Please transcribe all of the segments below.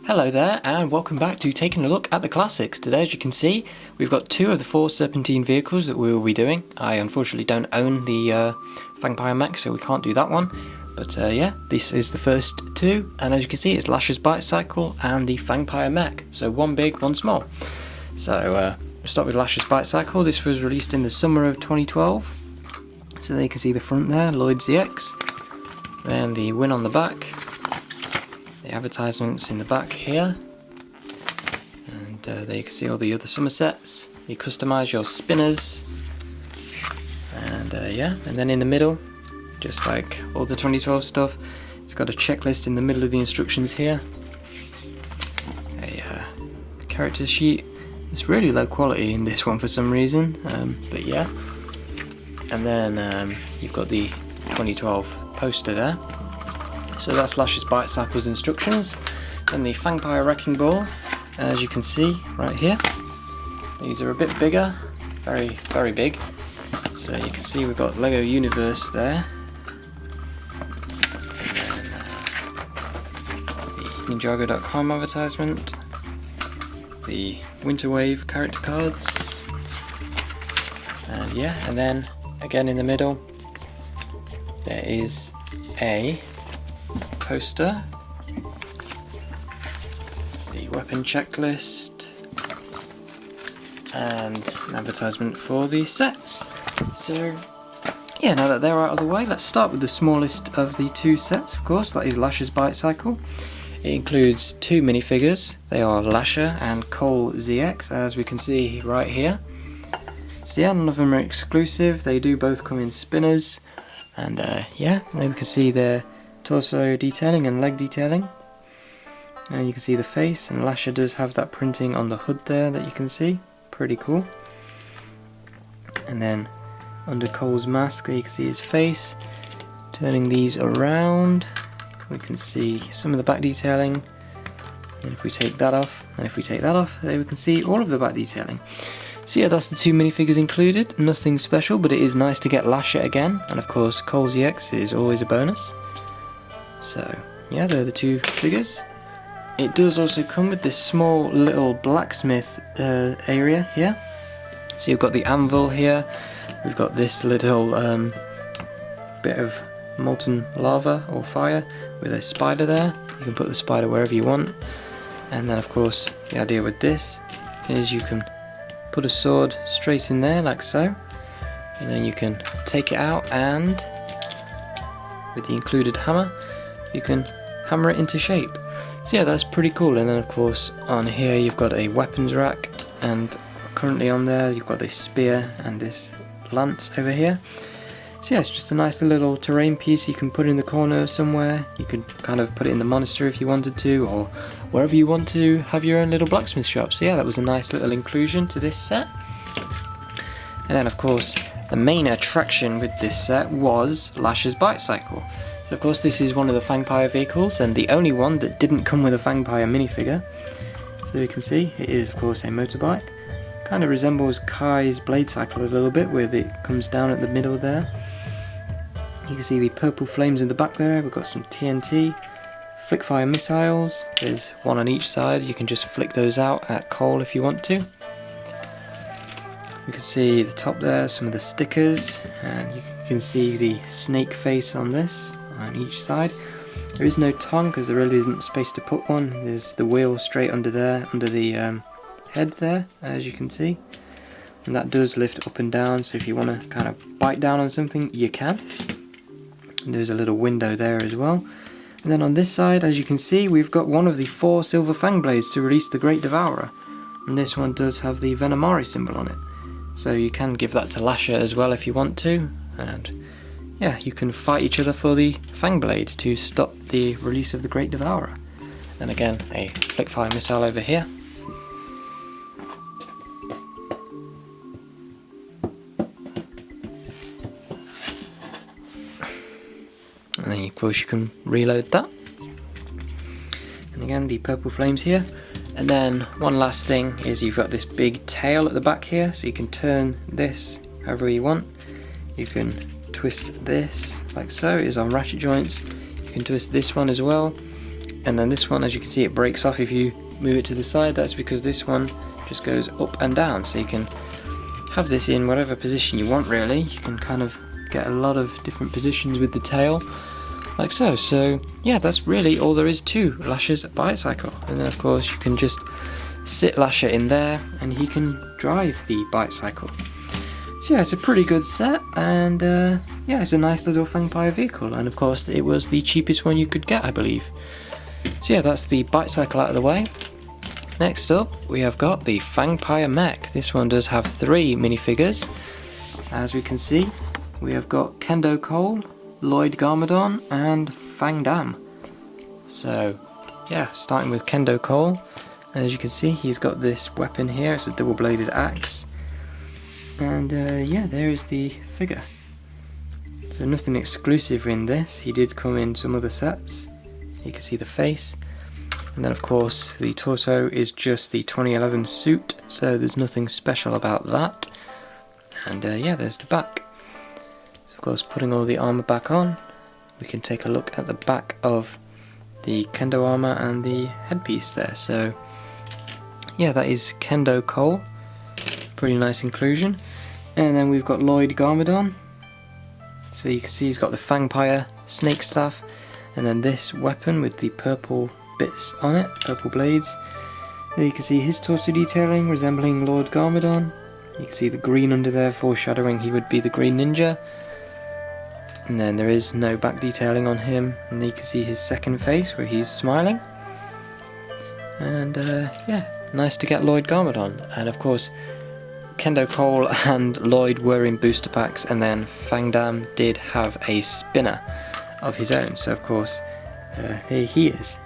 Hello there and welcome back to taking a look at the classics. Today, as you can see, we've got 2 of the 4 serpentine vehicles that we will be doing. I unfortunately don't own the Fangpyre mech, so we can't do that one. But yeah, this is the first 2, and as you can see, it's Lasha's bike cycle and the Fangpyre mech. So one big, one small. So we'll start with Lasha's bike cycle. This was released in the summer of 2012. So there you can see the front there, Lloyd's ZX. Then the win on the back. The advertisements in the back here, and there you can see all the other Somersets. You customise your spinners, and yeah, and then in the middle, just like all the 2012 stuff, it's got a checklist in the middle of the instructions here, a character sheet. It's really low quality in this one for some reason, but yeah, and then you've got the 2012 poster there. So that's Lasha's bike cycle's instructions, and the Fangpyre wrecking ball, as you can see right here. These are a bit bigger, very big. So you can see we've got Lego Universe there, and then the Ninjago.com advertisement, the Winter Wave character cards, and yeah, and then again in the middle there is a poster, the weapon checklist, and an advertisement for the sets. So yeah, now that they're out of the way, let's start with the smallest of the 2 sets, of course. That is Lasha's bike cycle. It includes 2 minifigures. They are Lasha and Cole ZX, as we can see right here. So yeah, none of them are exclusive. They do both come in spinners, and yeah, there we can see their torso detailing and leg detailing, and you can see the face, and Lasha does have that printing on the hood there that you can see, pretty cool. And then under Cole's mask there you can see his face. Turning these around, we can see some of the back detailing, and if we take that off, and if we take that off, there we can see all of the back detailing. So yeah, that's the 2 minifigures included, nothing special, but it is nice to get Lasha again, and of course Cole ZX is always a bonus. So yeah, they're the 2 figures. It does also come with this small little blacksmith area here. So you've got the anvil here, we've got this little bit of molten lava or fire with a spider there. You can put the spider wherever you want. And then of course the idea with this is you can put a sword straight in there like so, and then you can take it out, and with the included hammer you can hammer it into shape. So yeah, that's pretty cool. And then of course on here you've got a weapons rack, and currently on there you've got this spear and this lance over here. So yeah, it's just a nice little terrain piece you can put in the corner somewhere. You could kind of put it in the monastery if you wanted to, or wherever you want to have your own little blacksmith shop. So yeah, that was a nice little inclusion to this set. And then of course the main attraction with this set was Lasha's bike cycle. So of course this is one of the Fangpyre vehicles, and the only one that didn't come with a Fangpyre minifigure. So there you can see, it is of course a motorbike. Kind of resembles Kai's blade cycle a little bit, where it comes down at the middle there. You can see the purple flames in the back there. We've got some TNT, flickfire missiles. There's one on each side. You can just flick those out at Cole if you want to. You can see the top there, some of the stickers, and you can see the snake face on this on each side. There is no tongue because there really isn't space to put one. There's the wheel straight under there, under the head there, as you can see, and that does lift up and down, so if you want to kind of bite down on something you can. And there's a little window there as well. And then on this side, as you can see, we've got one of the 4 silver fang blades to release the Great Devourer, and this one does have the Venomari symbol on it, so you can give that to Lasha as well if you want to. And yeah, you can fight each other for the Fang Blade to stop the release of the Great Devourer. Then again, a flickfire missile over here. And then of course you can reload that. And again, the purple flames here. And then one last thing is you've got this big tail at the back here, so you can turn this however you want. You can twist this like so, it is on ratchet joints. You can twist this one as well, and then this one, as you can see, it breaks off if you move it to the side. That's because this one just goes up and down, so you can have this in whatever position you want really. You can kind of get a lot of different positions with the tail, like so. So yeah, that's really all there is to Lasha's bicycle. And then of course you can just sit Lasha in there and he can drive the bicycle. So yeah, it's a pretty good set, and yeah, it's a nice little Fangpyre vehicle, and of course it was the cheapest one you could get, I believe. So yeah, that's the bicycle out of the way. Next up, we have got the Fangpyre mech. This one does have 3 minifigures. As we can see, we have got Kendo Cole, Lloyd Garmadon, and Fangdam. So yeah, starting with Kendo Cole, as you can see, he's got this weapon here. It's a double-bladed axe. And yeah, there is the figure. So nothing exclusive in this. He did come in some other sets. You can see the face. And then of course the torso is just the 2011 suit, so there's nothing special about that. And yeah, there's the back. So of course, putting all the armour back on, we can take a look at the back of the Kendo armour and the headpiece there. So yeah, that is Kendo Cole. Pretty nice inclusion. And then we've got Lloyd Garmadon. So you can see he's got the Fangpyre snake staff, and then this weapon with the purple bits on it, purple blades. There you can see his torso detailing resembling Lord Garmadon. You can see the green under there, foreshadowing he would be the Green Ninja. And then there is no back detailing on him, and then you can see his second face where he's smiling. And yeah, nice to get Lloyd Garmadon. And of course, Kendo Cole and Lloyd were in booster packs, and then Fangdam did have a spinner of his own, so of course here he is.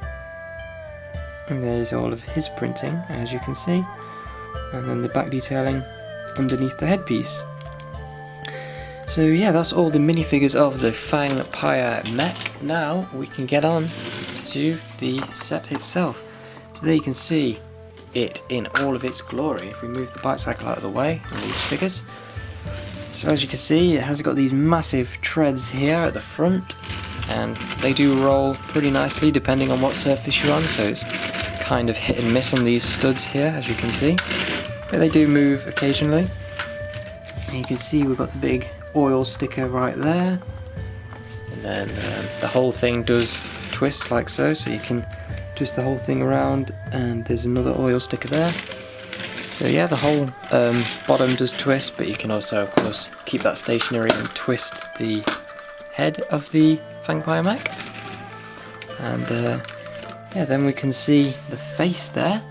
And there's all of his printing, as you can see, and then the back detailing underneath the headpiece. So yeah, that's all the minifigures of the Fangpyre mech. Now we can get on to the set itself. So there you can see it in all of its glory. If we move the bicycle out of the way and these figures, so as you can see, it has got these massive treads here at the front, and they do roll pretty nicely depending on what surface you're on, so it's kind of hit and miss on these studs here, as you can see, but they do move occasionally. And you can see we've got the big oil sticker right there, and then the whole thing does twist like so, so you can twist the whole thing around, and there's another oil sticker there. So yeah, the whole bottom does twist, but you can also of course keep that stationary and twist the head of the Fangpyre mech. And yeah, then we can see the face there,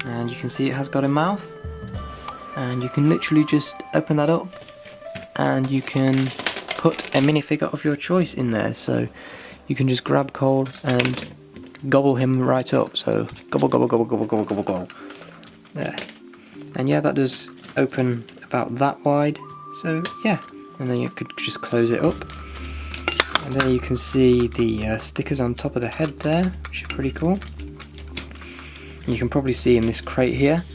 and you can see it has got a mouth, and you can literally just open that up and you can put a minifigure of your choice in there. So you can just grab Cole and gobble him right up, so gobble gobble gobble gobble gobble gobble gobble. There. And yeah, that does open about that wide, so yeah, and then you could just close it up. And then you can see the stickers on top of the head there, which are pretty cool. And you can probably see in this crate here,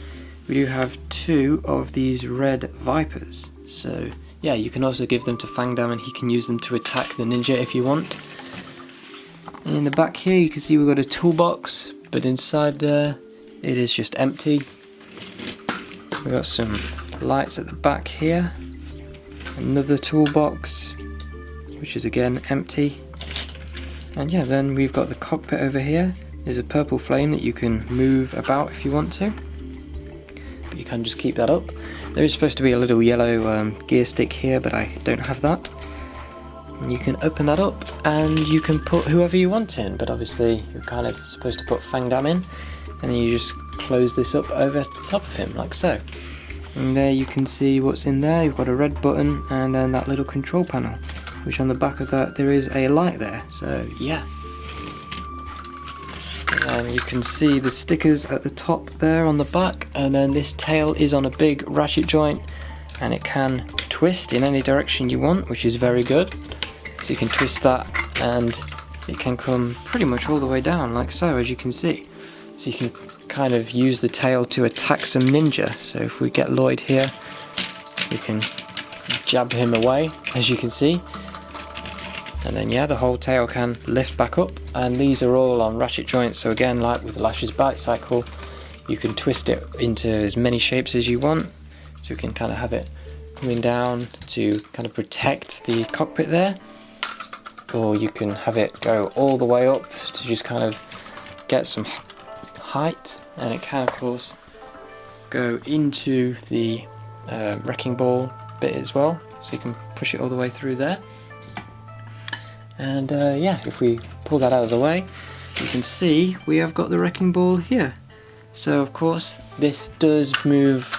we do have 2 of these red vipers. So yeah, you can also give them to Fangdam and he can use them to attack the ninja if you want. And in the back here you can see we've got a toolbox, but inside there it is just empty. We've got some lights at the back here, another toolbox, which is again empty. And yeah, then we've got the cockpit over here. There's a purple flame that you can move about if you want to, but you can just keep that up. There is supposed to be a little yellow gear stick here, but I don't have that. And you can open that up and you can put whoever you want in, but obviously you're kind of supposed to put Fangdam in, and then you just close this up over the top of him like so. And there you can see what's in there. You've got a red button and then that little control panel, which on the back of that there is a light there, so yeah. And you can see the stickers at the top there on the back, and then this tail is on a big ratchet joint and it can twist in any direction you want, which is very good. So you can twist that and it can come pretty much all the way down like so, as you can see. So you can kind of use the tail to attack some ninja. So if we get Lloyd here, we can jab him away, as you can see. and then yeah, the whole tail can lift back up, and these are all on ratchet joints, so again, like with the Lash's bite cycle, you can twist it into as many shapes as you want, so you can kind of have it coming down to kind of protect the cockpit there, or you can have it go all the way up to just kind of get some height, and it can of course go into the wrecking ball bit as well, so you can push it all the way through there. And yeah, if we pull that out of the way, you can see we have got the wrecking ball here. So of course this does move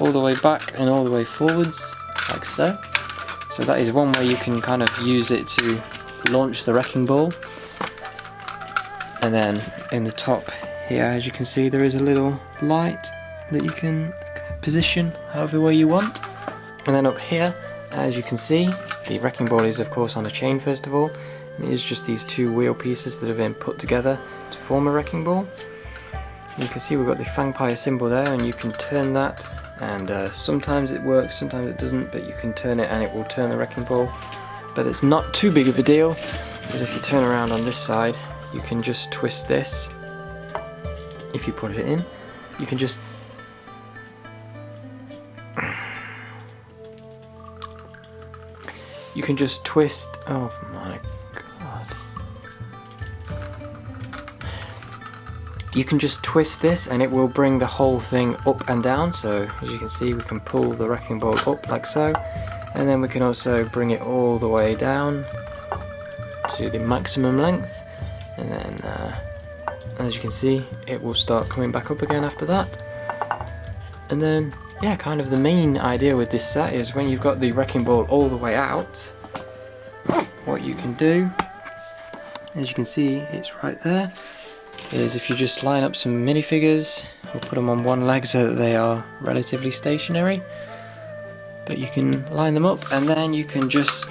all the way back and all the way forwards, like so. So that is one way you can kind of use it to launch the wrecking ball. And then in the top here, as you can see, there is a little light that you can position however way you want. And then up here, as you can see, the wrecking ball is of course on a chain first of all. It is just these two wheel pieces that have been put together to form a wrecking ball. And you can see we've got the Fangpyre symbol there, and you can turn that, and sometimes it works, sometimes it doesn't, but you can turn it and it will turn the wrecking ball. But it's not too big of a deal, because if you turn around on this side, you can just twist this. If you put it in, you can just twist. Oh my god! You can just twist this, and it will bring the whole thing up and down. So as you can see, we can pull the wrecking ball up like so, and then we can also bring it all the way down to the maximum length, and then as you can see, it will start coming back up again after that. And then yeah, kind of the main idea with this set is when you've got the wrecking ball all the way out, what you can do, as you can see it's right there, is if you just line up some minifigures, we'll put them on one leg so that they are relatively stationary, but you can line them up and then you can just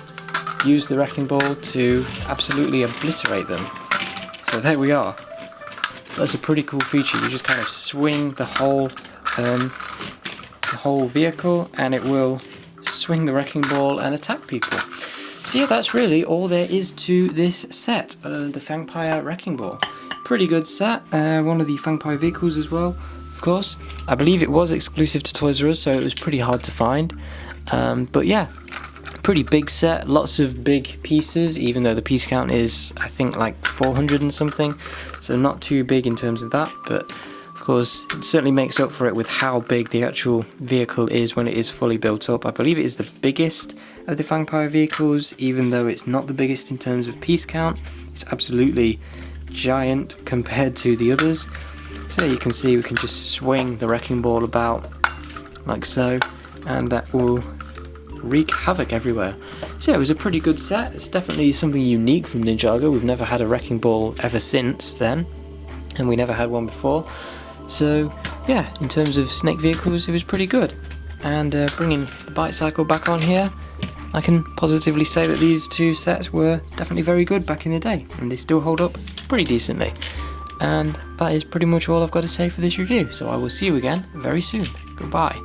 use the wrecking ball to absolutely obliterate them. So there we are. That's a pretty cool feature. You just kind of swing the whole vehicle, and it will swing the wrecking ball and attack people. So yeah, that's really all there is to this set, the Fangpyre wrecking ball. Pretty good set. One of the Fangpyre vehicles as well, of course. I believe it was exclusive to Toys R Us, so it was pretty hard to find. But yeah, pretty big set, lots of big pieces, even though the piece count is, I think, like 400 and something, so not too big in terms of that, but of course it certainly makes up for it with how big the actual vehicle is when it is fully built up. I believe it is the biggest of the Fangpyre vehicles, even though it's not the biggest in terms of piece count. It's absolutely giant compared to the others. So you can see we can just swing the wrecking ball about like so, and that will wreak havoc everywhere. So yeah, it was a pretty good set. It's definitely something unique from Ninjago. We've never had a wrecking ball ever since then, and we never had one before. So yeah, in terms of snake vehicles, it was pretty good. And bringing the bite cycle back on here, I can positively say that these two sets were definitely very good back in the day, and they still hold up pretty decently. And that is pretty much all I've got to say for this review, so I will see you again very soon. Goodbye.